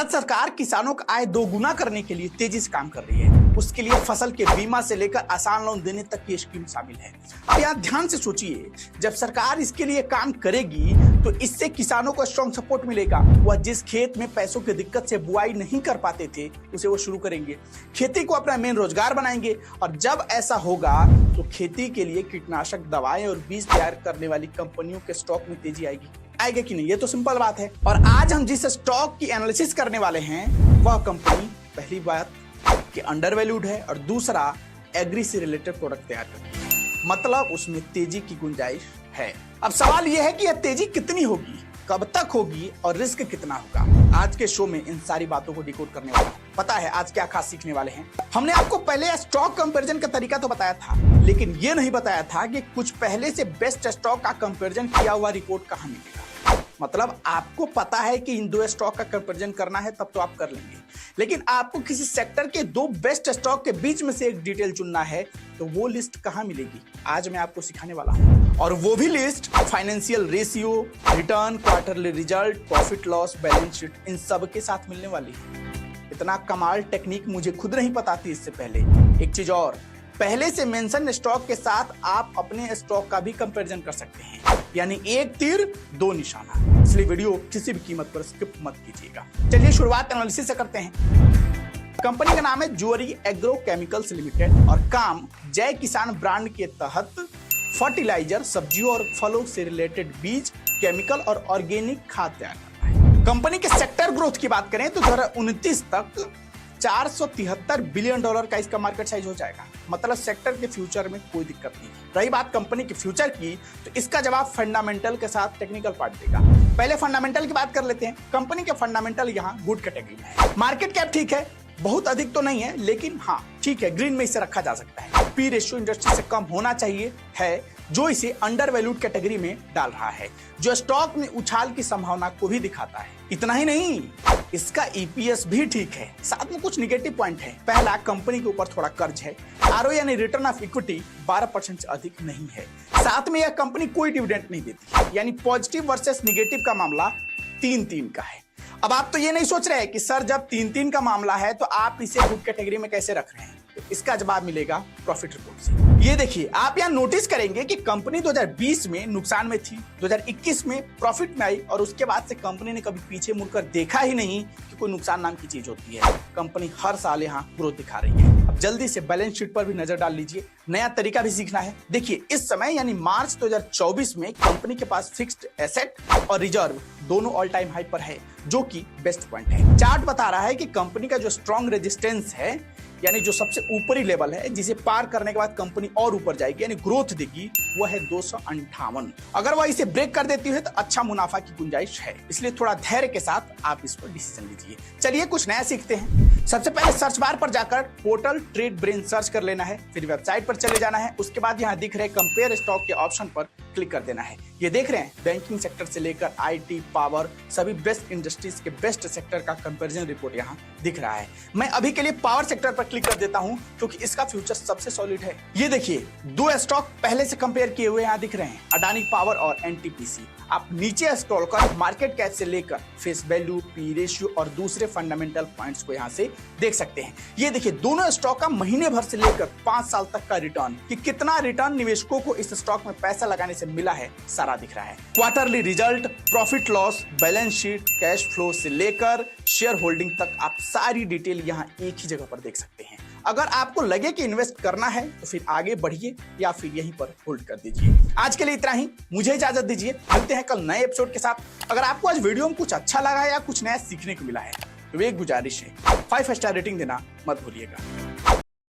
भारत सरकार किसानों का आय दोगुना करने के लिए तेजी से काम कर रही है। उसके लिए फसल के बीमा से लेकर आसान लोन देने तक की स्कीम शामिल है। अब यहाँ ध्यान से सोचिए, जब सरकार इसके लिए काम करेगी तो इससे किसानों को स्ट्रॉन्ग सपोर्ट मिलेगा। वह जिस खेत में पैसों की दिक्कत से बुआई नहीं कर पाते थे उसे वो शुरू करेंगे, खेती को अपना मेन रोजगार बनाएंगे। और जब ऐसा होगा तो खेती के लिए कीटनाशक दवाएं और बीज तैयार करने वाली कंपनियों के स्टॉक में तेजी आएगी कि नहीं, ये तो सिंपल बात है। और आज हम जिस स्टॉक की एनालिसिस करने वाले हैं वह कंपनी पहली बात कि अंडर वैल्यूड है और दूसरा एग्री से रिलेटेड प्रोडक्ट तैयार करती है, मतलब उसमें तेजी की गुंजाइश है। अब सवाल यह है कि यह तेजी कितनी होगी, कब तक होगी और रिस्क कितना होगा। आज के शो में इन सारी बातों को डिकोड करने वाला हूं। पता है आज क्या खास सीखने वाले हैं। हमने आपको पहले स्टॉक कंपैरिजन का तरीका तो बताया था, लेकिन यह नहीं बताया था कि कुछ पहले से बेस्ट स्टॉक का कंपैरिजन किया हुआ रिपोर्ट कहां मिलेगा। मतलब आपको पता है कि इन दो स्टॉक का कंपैरिजन करना है तब तो आप कर लेंगे, लेकिन आपको किसी सेक्टर के दो बेस्ट स्टॉक के बीच में से एक डिटेल चुनना है तो वो लिस्ट कहां मिलेगी, आज मैं आपको सिखाने वाला हूं। और वो भी list financial ratio, return, quarterly result, profit loss, balance sheet, इन सब के साथ मिलने वाली है। इतना कमाल टेक्निक मुझे खुद नहीं पता थी इससे पहले। एक चीज और, पहले से मेंशन स्टॉक के साथ आप अपने स्टॉक का भी कंपैरिजन कर सकते हैं, यानी एक तीर दो निशाना। इसलिए वीडियो किसी भी कीमत पर स्किप मत कीजिएगा। चलिए शुरुआत एनालिसिस से करते हैं। कंपनी का नाम है ज्योरी एग्रो केमिकल्स लिमिटेड और काम जय किसान ब्रांड के तहत फर्टिलाइजर, सब्जियों और फलों से रिलेटेड बीज, केमिकल और ऑर्गेनिक खाद तैयार करता है। कंपनी के सेक्टर ग्रोथ की बात करें तो 2029 तक $473 बिलियन का इसका मार्केट साइज हो जाएगा, मतलब सेक्टर के फ्यूचर में कोई दिक्कत नहीं। रही बात कंपनी के फ्यूचर की तो इसका जवाब फंडामेंटल के साथ टेक्निकल पार्ट देगा। पहले फंडामेंटल की बात कर लेते हैं। कंपनी के फंडामेंटल यहाँ गुड कैटेगरी में है। मार्केट कैप ठीक है, बहुत अधिक तो नहीं है, लेकिन हाँ ठीक है, ग्रीन में इसे रखा जा सकता है। पी रेशियो इंडस्ट्री से कम होना चाहिए है, जो इसे अंडर वैल्यूड कैटेगरी में डाल रहा है, जो स्टॉक में उछाल की संभावना को भी दिखाता है। इतना ही नहीं, इसका ईपीएस भी ठीक है। साथ में कुछ निगेटिव पॉइंट है। पहला, कंपनी के ऊपर थोड़ा कर्ज है। आरओ यानी रिटर्न ऑफ इक्विटी 12% से अधिक नहीं है। साथ में यह कंपनी कोई डिविडेंड नहीं देती, यानी पॉजिटिव वर्सेस निगेटिव का मामला 3-3 का है। अब आप तो ये नहीं सोच रहे हैं कि सर जब 3-3 का मामला है तो आप इसे गुड कैटेगरी में कैसे रख रहे हैं, तो इसका जवाब मिलेगा प्रॉफिट रिपोर्ट से। ये देखिए, आप यहाँ नोटिस करेंगे कि कंपनी 2020 में नुकसान में थी, 2021 में प्रॉफिट में आई और उसके बाद से कंपनी ने कभी पीछे मुड़कर देखा ही नहीं कि कोई नुकसान नाम की चीज होती है। कंपनी हर साल यहाँ ग्रोथ दिखा रही है। अब जल्दी से बैलेंस शीट पर भी नजर डाल लीजिए, नया तरीका भी सीखना है। देखिए, इस समय यानी मार्च 2024 में कंपनी के पास फिक्स्ड एसेट और रिजर्व दोनों ऑल टाइम हाई पर है, जो कि बेस्ट पॉइंट है। चार्ट बता रहा है कि कंपनी का जो स्ट्रॉन्ग रेजिस्टेंस है, यानी जो सबसे ऊपरी लेवल है जिसे पार करने के बाद कंपनी और ऊपर जाएगी यानी ग्रोथ देगी, वो है 258। अगर वह इसे ब्रेक कर देती है तो अच्छा मुनाफा की गुंजाइश है। इसलिए थोड़ा धैर्य के साथ आप इस पर डिसीजन लीजिए। चलिए कुछ नया सीखते हैं। सबसे पहले सर्च बार पर जाकर पोर्टल ट्रेड ब्रेन सर्च कर लेना है, फिर वेबसाइट पर चले जाना है। उसके बाद यहाँ दिख रहे कंपेयर स्टॉक के ऑप्शन पर क्लिक कर देना है। ये देख रहे हैं, बैंकिंग सेक्टर से लेकर आईटी, पावर, सभी बेस्ट इंडस्ट्रीज के बेस्ट सेक्टर का कंपैरिजन रिपोर्ट यहाँ दिख रहा है। मैं अभी के लिए पावर सेक्टर पर क्लिक कर देता हूं क्योंकि इसका फ्यूचर सबसे सॉलिड है। ये देखिए, दो स्टॉक पहले से कंपेयर किए हुए यहाँ दिख रहे हैं, अडानी पावर और एनटीपीसी। आप नीचे स्क्रॉल कर मार्केट कैप से लेकर फेस वैल्यू, पी रेशियो और दूसरे फंडामेंटल पॉइंट्स को यहाँ से देख सकते हैं। ये देखिए, दोनों स्टॉक का महीने भर से लेकर 5 साल तक का रिटर्न, कि कितना रिटर्न निवेशकों को इस स्टॉक में पैसा लगाने से मिला है, सारा दिख रहा है। Quarterly result, profit loss, balance sheet, cash flow से लेकर शेयर होल्डिंग तक आप सारी डिटेल यहाँ एक ही जगह पर देख सकते हैं। अगर आपको लगे कि इन्वेस्ट करना है तो फिर आगे बढ़िए या फिर यहीं पर होल्ड कर दीजिए। आज के लिए इतना ही, मुझे इजाजत दीजिए। मिलते हैं कल नए एपिसोड के साथ। अगर आपको आज वीडियो में कुछ अच्छा लगा या कुछ नया सीखने को मिला है तो एक गुजारिश है, 5 स्टार रेटिंग देना मत भूलिएगा।